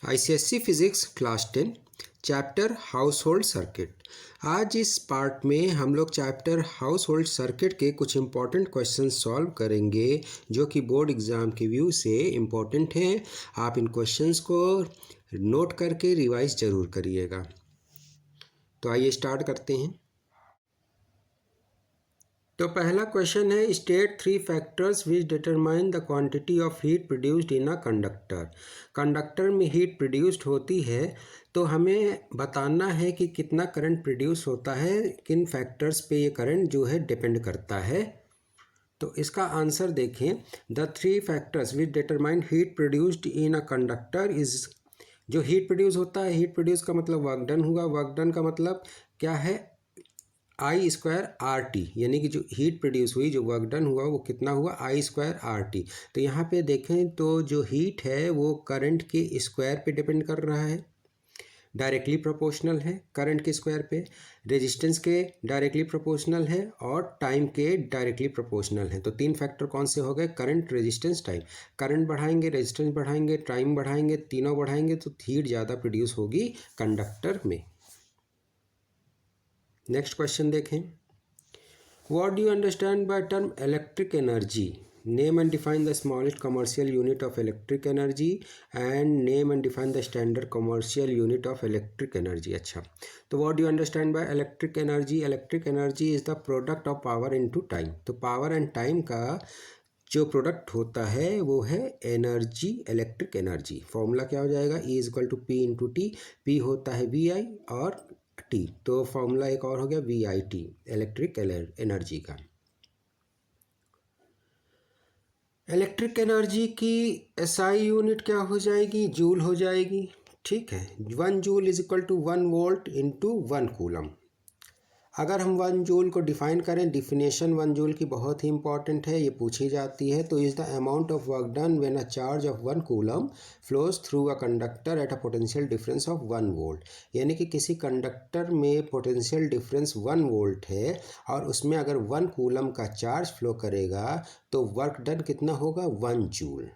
ICSC physics class 10 chapter house hold circuit. आज इस part में हम लोग चैप्टर हाउस होल्ड सर्किट के कुछ इम्पॉर्टेंट क्वेश्चन सॉल्व करेंगे जो कि बोर्ड एग्ज़ाम के व्यू से इम्पॉर्टेंट हैं। आप इन क्वेश्चंस को नोट करके रिवाइज ज़रूर करिएगा। तो आइए स्टार्ट करते हैं। तो पहला क्वेश्चन है, state 3 factors which determine the quantity of heat produced in a conductor. Conductor में हीट प्रोड्यूस्ड होती है तो हमें बताना है कि कितना करंट प्रोड्यूस होता है, किन फैक्टर्स पे ये करंट जो है डिपेंड करता है। तो इसका आंसर देखें, the 3 factors which determine heat produced in a conductor is, जो हीट प्रोड्यूस होता है, हीट प्रोड्यूस का मतलब वर्क डन हुआ, वर्क डन का मतलब क्या है, आई स्क्वायर आर टी, यानी कि जो हीट प्रोड्यूस हुई, जो वर्क डन हुआ वो कितना हुआ, आई स्क्वायर आर टी। तो यहाँ पे देखें तो जो हीट है वो करंट के स्क्वायर पे डिपेंड कर रहा है, डायरेक्टली प्रोपोर्शनल है करंट के स्क्वायर पे, रेजिस्टेंस के डायरेक्टली प्रोपोर्शनल है और टाइम के डायरेक्टली प्रोपोर्शनल है। तो 3 फैक्टर कौन से हो गए, करंट, रेजिस्टेंस, टाइम। करंट बढ़ाएंगे, रेजिस्टेंस बढ़ाएंगे, टाइम बढ़ाएंगे, तीनों बढ़ाएंगे तो हीट ज़्यादा प्रोड्यूस होगी कंडक्टर में। नेक्स्ट क्वेश्चन देखें, what do you understand by term electric energy? Name and define the smallest commercial unit of electric energy and name and define the standard commercial unit of electric energy. अच्छा, तो what do you understand by electric energy? Electric energy is the product of power into time. तो power and time का जो product होता है वो है energy, electric energy. Formula क्या हो जाएगा, E is equal to P into T. P होता है वी आई और टी, तो फॉर्मूला एक और हो गया V I T, electric energy का। इलेक्ट्रिक एनर्जी की एसआई यूनिट क्या हो जाएगी, जूल हो जाएगी। ठीक है, 1 joule is equal to 1 volt into 1 coulomb. अगर हम 1 जूल को डिफाइन करें, डिफिनेशन 1 जूल की बहुत ही इंपॉर्टेंट है, ये पूछी जाती है। तो is the amount of work done when a charge of 1 coulomb flows through a conductor at a potential difference of 1 volt. यानी कि किसी कंडक्टर में पोटेंशियल डिफरेंस 1 वोल्ट है और उसमें अगर 1 कूलम का चार्ज फ्लो करेगा तो वर्क डन कितना होगा, 1 जूल।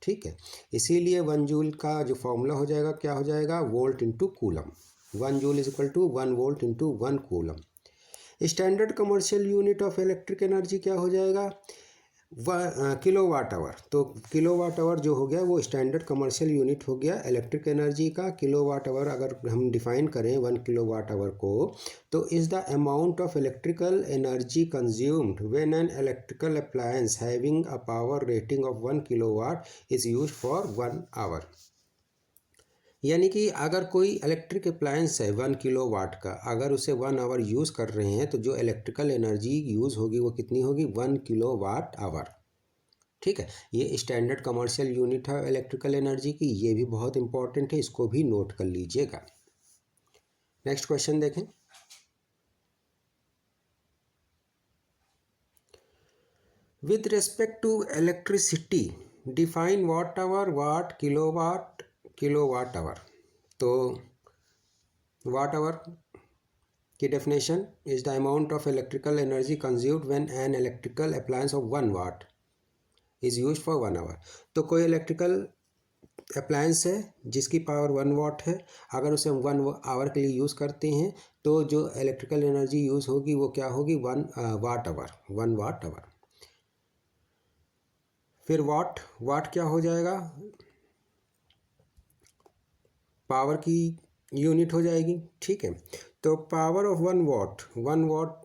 ठीक है, इसीलिए 1 जूल का जो फॉर्मूला हो जाएगा क्या हो जाएगा, volt into coulomb. 1 joule is equal to 1 volt into 1 coulomb. Standard commercial unit of electric energy क्या हो जाएगा, किलो वाट आवर। तो किलो वाट आवर जो हो गया वो स्टैंडर्ड कमर्शियल यूनिट हो गया इलेक्ट्रिक एनर्जी का। किलो वाट आवर अगर हम डिफाइन करें 1 किलो वाट आवर को, तो is the amount of electrical energy consumed when an electrical appliance having a power rating of 1 kilo watt is used for 1 hour. यानी कि अगर कोई इलेक्ट्रिक अप्लायंस है 1 किलो वाट का, अगर उसे 1 आवर यूज़ कर रहे हैं तो जो इलेक्ट्रिकल एनर्जी यूज़ होगी वो कितनी होगी, 1 किलो वाट आवर। ठीक है, ये स्टैंडर्ड कमर्शियल यूनिट है इलेक्ट्रिकल एनर्जी की, ये भी बहुत इंपॉर्टेंट है, इसको भी नोट कर लीजिएगा। नेक्स्ट क्वेश्चन देखें, with respect to electricity define watt hour, watt, kilowatt, kilowatt hour. तो वाट आवर की definition is the amount of electrical energy consumed when an electrical appliance of 1 watt is use for 1 hour. तो कोई electrical appliance है जिसकी power 1 वाट है, अगर उसे हम 1 आवर के लिए यूज़ करते हैं तो जो इलेक्ट्रिकल एनर्जी यूज़ होगी वो क्या होगी, 1 वाट आवर, 1 वाट आवर। फिर वाट, वाट क्या हो जाएगा, पावर की यूनिट हो जाएगी। ठीक है, तो पावर ऑफ 1 वाट, 1 वाट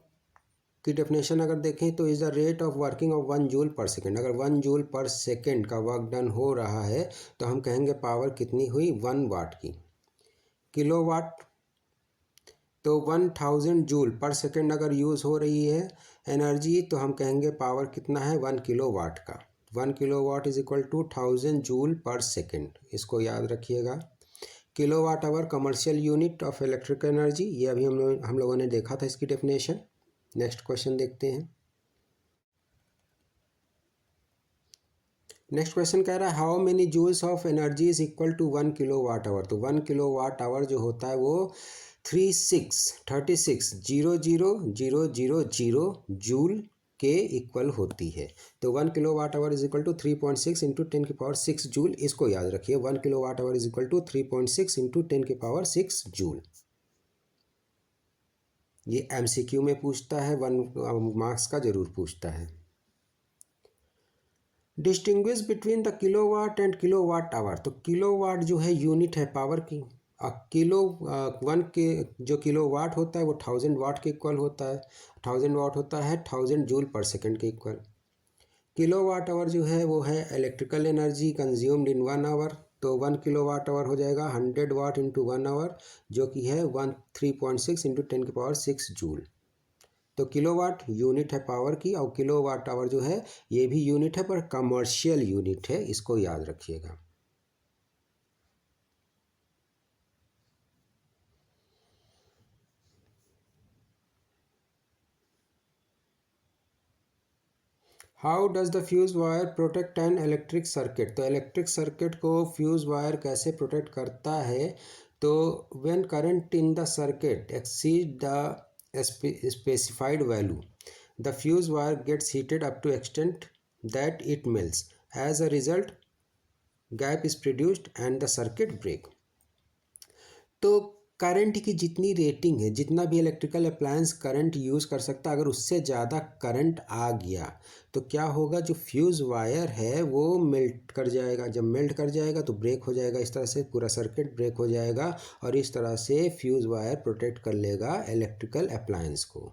की डेफिनेशन अगर देखें तो is the rate of working of 1 joule per second. अगर 1 जूल पर सेकेंड का वर्क डन हो रहा है तो हम कहेंगे पावर कितनी हुई, 1 वाट की। किलो वाट, तो 1000 जूल पर सेकेंड अगर यूज़ हो रही है एनर्जी तो हम कहेंगे पावर कितना है, 1 किलो वाट का। 1 kilo watt is equal to 1000 joule per second, इसको याद रखिएगा। Kilo watt hour commercial unit of electric energy, ये अभी हम लोगों ने देखा था इसकी डेफिनेशन। नेक्स्ट क्वेश्चन देखते हैं। नेक्स्ट क्वेश्चन कह रहा है, how many joules of energy is equal to 1 kilo watt hour. तो 1 किलो वाट आवर जो होता है वो 36,000,000 जूल के इक्वल होती है। तो 1 kilo watt hour is equal to 3.6 into 10⁶ joule. इसको याद रखिए, 1 kilo watt hour is equal to 3.6 into 10⁶ joule. ये MCQ में पूछता है, 1 मार्क्स का जरूर पूछता है। Distinguish between the kilowatt and kilowatt hour. तो किलोवाट जो है यूनिट है पावर की, किलो 1 के जो किलोवाट होता है वो 1000 वाट के इक्वल होता है। 1000 वाट होता है 1000 जूल पर सेकंड के इक्वल। किलोवाट आवर जो है वो है electrical energy consumed in 1 hour. तो 1 किलोवाट आवर हो जाएगा 100 वाट इंटू 1 आवर, जो कि है 3.6 इंटू 10⁶ जूल। तो किलोवाट यूनिट है पावर की, और किलोवाट आवर जो है ये भी यूनिट है पर कमर्शियल यूनिट है, इसको याद रखिएगा। How does the fuse wire protect an electric circuit. तो इलेक्ट्रिक सर्किट को फ्यूज वायर कैसे प्रोटेक्ट करता है? तो when current in the circuit exceed the specified value, the fuse wire gets heated up to extent that it melts. As a result, gap is produced and the circuit break. तो current की जितनी rating है, जितना भी electrical appliance current use कर सकता है, अगर उससे ज़्यादा करंट आ गया तो क्या होगा, जो फ्यूज़ वायर है वो मेल्ट कर जाएगा। जब मेल्ट कर जाएगा तो ब्रेक हो जाएगा, इस तरह से पूरा सर्किट ब्रेक हो जाएगा, और इस तरह से फ्यूज़ वायर प्रोटेक्ट कर लेगा इलेक्ट्रिकल अप्लायंस को।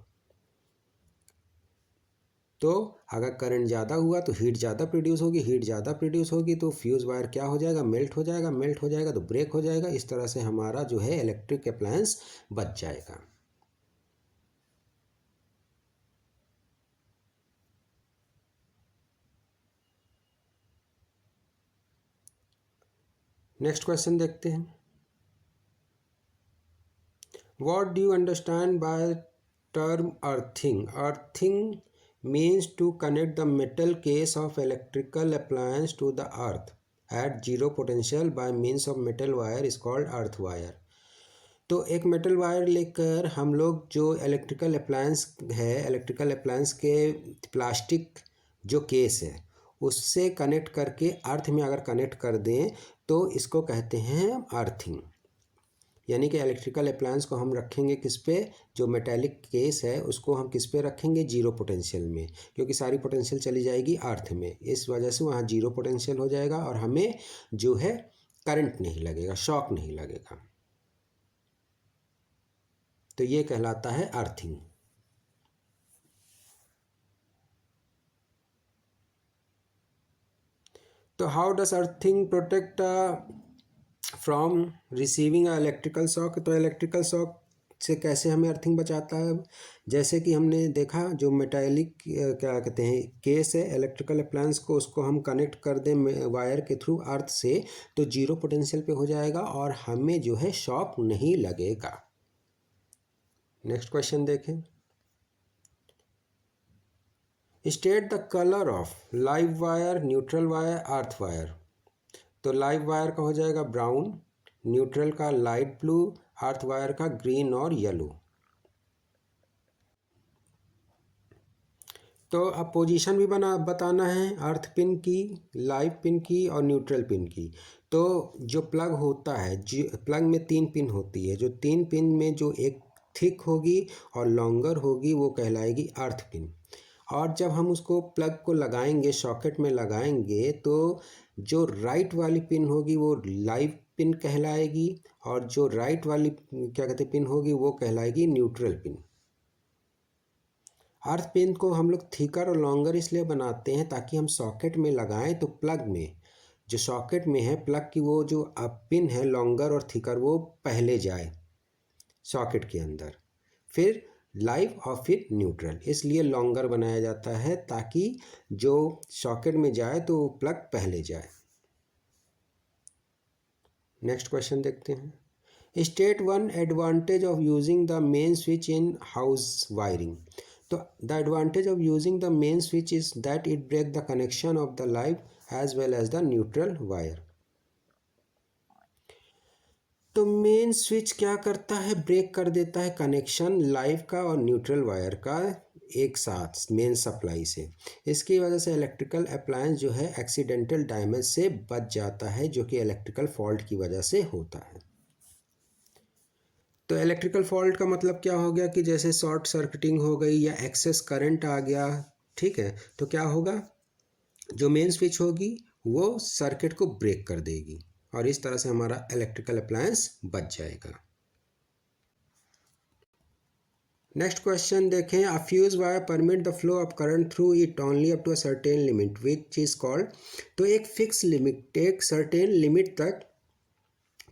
तो अगर करंट ज़्यादा हुआ तो हीट ज़्यादा प्रोड्यूस होगी, हीट ज़्यादा प्रोड्यूस होगी तो फ्यूज़ वायर क्या हो जाएगा, मेल्ट हो जाएगा, मेल्ट हो जाएगा तो ब्रेक हो जाएगा। इस तरह से हमारा जो है इलेक्ट्रिक अप्लायंस बच जाएगा। नेक्स्ट क्वेश्चन देखते हैं। What do you understand by term earthing? Earthing means to connect the metal case of electrical appliance to the earth at zero potential by means of metal wire is called earth wire. तो एक metal wire लेकर हम लोग जो electrical appliance है, electrical appliance के plastic जो case है उससे कनेक्ट करके अर्थ में अगर कनेक्ट कर दें तो इसको कहते हैं अर्थिंग। यानी कि इलेक्ट्रिकल अप्लायंस को हम रखेंगे किस पे, जो मेटेलिक केस है उसको हम किस पे रखेंगे, जीरो पोटेंशियल में, क्योंकि सारी पोटेंशियल चली जाएगी अर्थ में, इस वजह से वहाँ जीरो पोटेंशियल हो जाएगा और हमें जो है करंट नहीं लगेगा, शॉक नहीं लगेगा। तो ये कहलाता है अर्थिंग। तो how does earthing protect from receiving electrical shock? तो इलेक्ट्रिकल शॉक से कैसे हमें अर्थिंग बचाता है? जैसे कि हमने देखा जो मेटालिक क्या कहते हैं केस है इलेक्ट्रिकल अप्लायंस को, उसको हम कनेक्ट कर दें वायर के थ्रू अर्थ से तो जीरो पोटेंशियल पे हो जाएगा और हमें जो है शॉक नहीं लगेगा। नेक्स्ट क्वेश्चन देखें। State the colour of live wire, neutral wire, earth wire. तो लाइव वायर का हो जाएगा ब्राउन, न्यूट्रल का लाइट ब्लू, अर्थ वायर का ग्रीन और येलो। तो अब पोजीशन भी बताना है अर्थ पिन की, लाइव पिन की और न्यूट्रल पिन की। तो जो प्लग होता है, प्लग में 3 पिन होती है, जो 3 पिन में जो एक थिक होगी और लॉन्गर होगी वो कहलाएगी अर्थ पिन। और जब हम उसको प्लग को लगाएंगे, सॉकेट में लगाएंगे, तो जो राइट वाली पिन होगी वो लाइव पिन कहलाएगी और जो राइट वाली क्या कहते पिन होगी वो कहलाएगी न्यूट्रल पिन। अर्थ पिन को हम लोग थिकर और लॉन्गर इसलिए बनाते हैं ताकि हम सॉकेट में लगाएं तो प्लग में, जो सॉकेट में है प्लग की वो जो पिन है लॉन्गर और थिकर वो पहले जाए सॉकेट के अंदर, फिर लाइव और फिर न्यूट्रल, इसलिए लॉन्गर बनाया जाता है ताकि जो सॉकेट में जाए तो वो प्लग पहले जाए। नेक्स्ट क्वेश्चन देखते हैं। State one advantage of using the main switch in house wiring. तो the advantage of using the main switch is that it break the connection of the live as well as the neutral wire. तो main switch क्या करता है, break कर देता है connection live का और न्यूट्रल वायर का एक साथ मेन सप्लाई से। इसकी वजह से इलेक्ट्रिकल अप्लायंस जो है एक्सीडेंटल डैमेज से बच जाता है, जो कि इलेक्ट्रिकल फॉल्ट की वजह से होता है। तो इलेक्ट्रिकल फॉल्ट का मतलब क्या हो गया कि जैसे शॉर्ट सर्किटिंग हो गई या एक्सेस करंट आ गया, ठीक है, तो क्या होगा, जो मेन स्विच होगी वो सर्किट को ब्रेक कर देगी और इस तरह से हमारा इलेक्ट्रिकल अप्लायंस बच जाएगा। नेक्स्ट क्वेश्चन देखें, a fuse wire permit the flow of current through it only up to a certain limit which is called. तो एक फिक्स लिमिट, एक सर्टेन लिमिट तक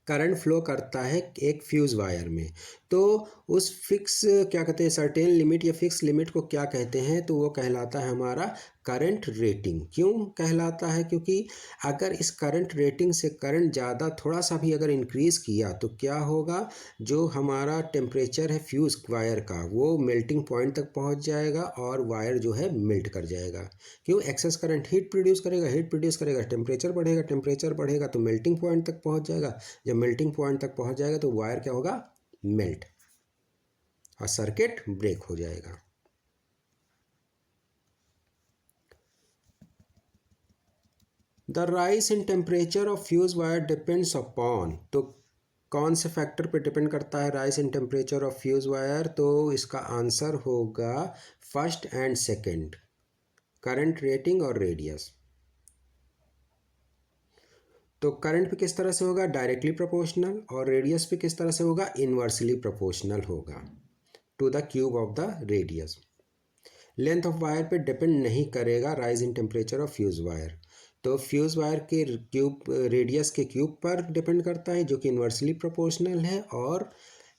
करंट फ्लो करता है एक फ्यूज़ वायर में। तो उस फिक्स क्या कहते हैं, सर्टेन लिमिट या फिक्स लिमिट को क्या कहते हैं, तो वो कहलाता है हमारा करंट रेटिंग। क्यों कहलाता है, क्योंकि अगर इस करंट रेटिंग से करंट ज़्यादा थोड़ा सा भी अगर इंक्रीज़ किया तो क्या होगा, जो हमारा टेम्परेचर है फ्यूज़ वायर का वो मेल्टिंग पॉइंट तक पहुंच जाएगा और वायर जो है मेल्ट कर जाएगा। क्यों, एक्सेस करंट हीट प्रोड्यूस करेगा, हीट प्रोड्यूस करेगा, टेम्परेचर बढ़ेगा, टेम्परेचर बढ़ेगा तो मेल्टिंग पॉइंट तक पहुंच जाएगा। जब मेल्टिंग पॉइंट तक पहुंच जाएगा तो वायर क्या होगा, मेल्ट, और सर्किट ब्रेक हो जाएगा। The rise in temperature of fuse wire depends upon, तो कौन से फैक्टर पे डिपेंड करता है rise in temperature of fuse wire, तो इसका आंसर होगा first and second, current rating और रेडियस। तो करंट पे किस तरह से होगा, डायरेक्टली प्रोपोर्शनल, और रेडियस पे किस तरह से होगा, इनवर्सली प्रोपोर्शनल होगा to the cube of the radius. Length of wire पे डिपेंड नहीं करेगा rise in temperature of fuse wire, तो फ्यूज वायर के क्यूब, रेडियस के क्यूब पर डिपेंड करता है जो कि इनवर्सली प्रोपोर्शनल है, और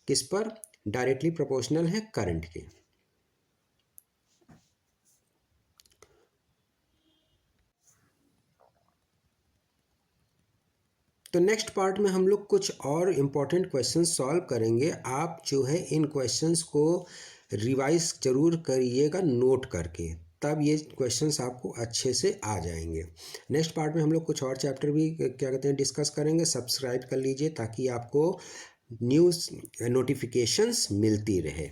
किस पर, डायरेक्टली प्रोपोर्शनल है करंट के। तो नेक्स्ट पार्ट में हम लोग कुछ और इम्पोर्टेंट क्वेश्चन सॉल्व करेंगे। आप जो है इन क्वेश्चंस को रिवाइज जरूर करिएगा नोट करके, तब ये क्वेश्चंस आपको अच्छे से आ जाएंगे। नेक्स्ट पार्ट में हम लोग कुछ और चैप्टर भी क्या कहते हैं डिस्कस करेंगे। सब्सक्राइब कर लीजिए ताकि आपको न्यूज़ नोटिफिकेशंस मिलती रहे।